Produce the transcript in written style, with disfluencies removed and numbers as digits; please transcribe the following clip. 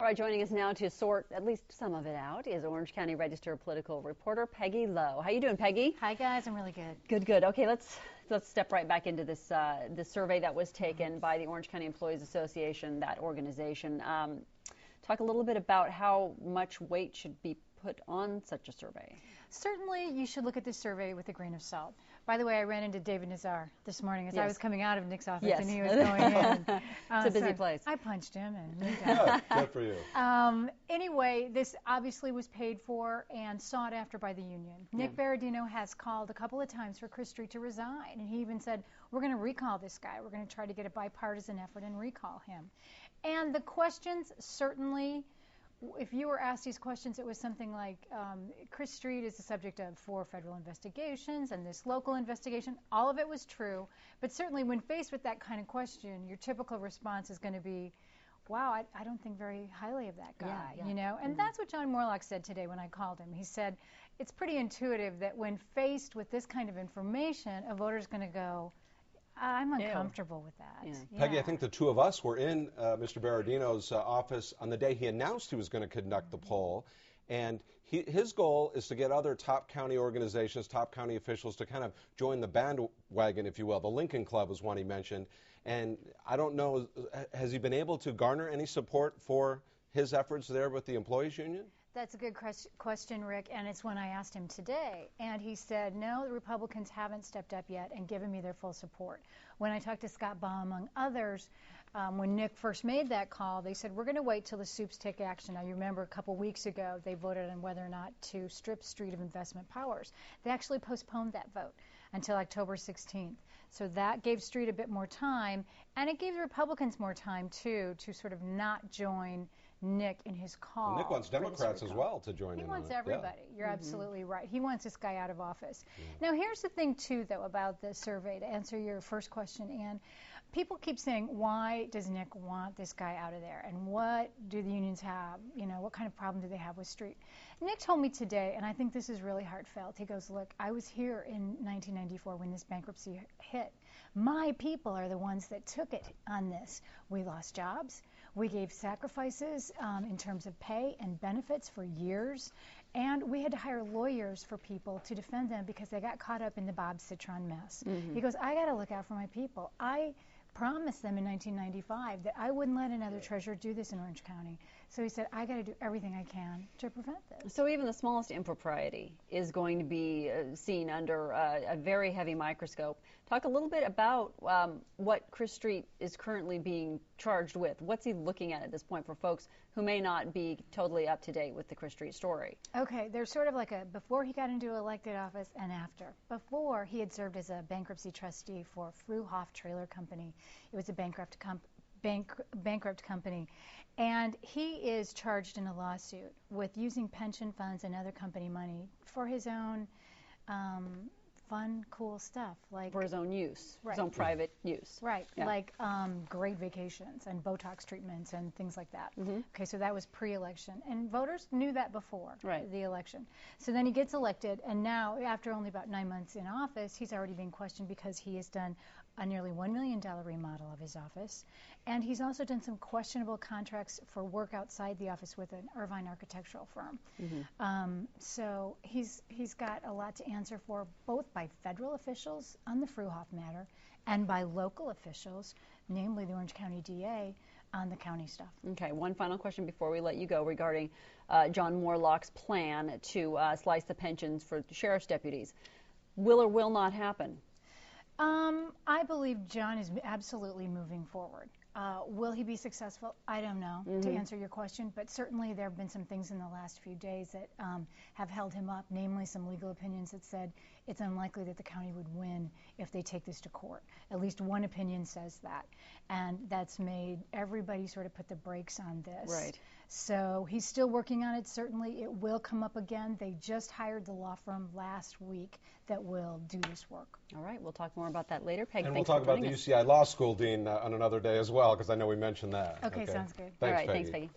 All right, joining us now to sort at least some of it out is Orange County Register political reporter Peggy Lowe. How you doing, Peggy? Hi guys, I'm really good. Good. Okay, let's step right back into this this survey that was taken by the Orange County Employees Association, that organization. Talk a little bit about how much weight should be put on such a survey. Certainly, you should look at this survey with a grain of salt. By the way, I ran into David Nazar this morning as I was coming out of Nick's office, and he was going in. It's a busy place. I punched him and moved out. Good for you. Anyway, this obviously was paid for and sought after by the union. Nick Berardino has called a couple of times for Chris Street to resign, and he even said, we're going to recall this guy. We're going to try to get a bipartisan effort and recall him. And the questions certainly, if you were asked these questions, it was something like, Chris Street is the subject of 4 federal investigations and this local investigation. All of it was true, but certainly when faced with that kind of question, your typical response is going to be, wow, I don't think very highly of that guy, you know? And that's what John Morlock said today when I called him. He said, it's pretty intuitive that when faced with this kind of information, a voter's going to go, I'm uncomfortable with that. Peggy, I think the two of us were in Mr. Berardino's office on the day he announced he was going to conduct the poll. And his goal is to get other top county organizations, top county officials to kind of join the bandwagon, if you will. The Lincoln Club was one he mentioned. And I don't know, has he been able to garner any support for his efforts there with the employees union? That's a good question, Rick, and it's one I asked him today. And he said, no, the Republicans haven't stepped up yet and given me their full support. When I talked to Scott Baugh, among others, when Nick first made that call, they said, we're going to wait till the soups take action. Now, you remember a couple weeks ago, they voted on whether or not to strip Street of investment powers. They actually postponed that vote until October 16th. So that gave Street a bit more time, and it gave the Republicans more time, too, to sort of not join Nick in his call. Well, Nick wants Democrats as well to join in. He wants everybody. You're absolutely right. He wants this guy out of office. Now, here's the thing, too, though, about the survey, to answer your first question, Ann. People keep saying, why does Nick want this guy out of there? And what do the unions have? You know, what kind of problem do they have with Street? Nick told me today, and I think this is really heartfelt. He goes, look, I was here in 1994 when this bankruptcy hit. My people are the ones that took it on this. We lost jobs. We gave sacrifices in terms of pay and benefits for years. And we had to hire lawyers for people to defend them because they got caught up in the Bob Citron mess. He goes, I got to look out for my people. I promised them in 1995 that I wouldn't let another treasurer do this in Orange County. So he said, I got to do everything I can to prevent this. So even the smallest impropriety is going to be seen under a very heavy microscope. Talk a little bit about what Chris Street is currently being charged with. What's he looking at this point for folks who may not be totally up to date with the Chris Street story? Okay, there's sort of like a before he got into elected office and after. Before, he had served as a bankruptcy trustee for Fruhoff Trailer Company. It was a bankrupt company, and he is charged in a lawsuit with using pension funds and other company money for his own fun, cool stuff, like for his own use, his own private use. Right, like great vacations and Botox treatments and things like that. Okay, so that was pre-election, and voters knew that before the election. So then he gets elected, and now, after only about 9 months in office, he's already being questioned because he has done a nearly $1 million remodel of his office, and he's also done some questionable contracts for work outside the office with an Irvine architectural firm. So he's got a lot to answer for, both by federal officials on the Fruhoff matter and by local officials, namely the Orange County DA, on the county stuff. Okay, one final question before we let you go regarding John Morlock's plan to slice the pensions for sheriff's deputies. Will or will not happen? I believe John is absolutely moving forward. Will he be successful? I don't know, to answer your question, but certainly there have been some things in the last few days that have held him up, namely some legal opinions that said it's unlikely that the county would win if they take this to court. At least one opinion says that, and that's made everybody sort of put the brakes on this. Right. So he's still working on it. Certainly it will come up again. They just hired the law firm last week that will do this work. All right, we'll talk more about that later. Peg, and we'll talk about the UCI Law School Dean on another day as well, because I know we mentioned that. Okay, sounds good. All right, Peggy. thanks, Peggy.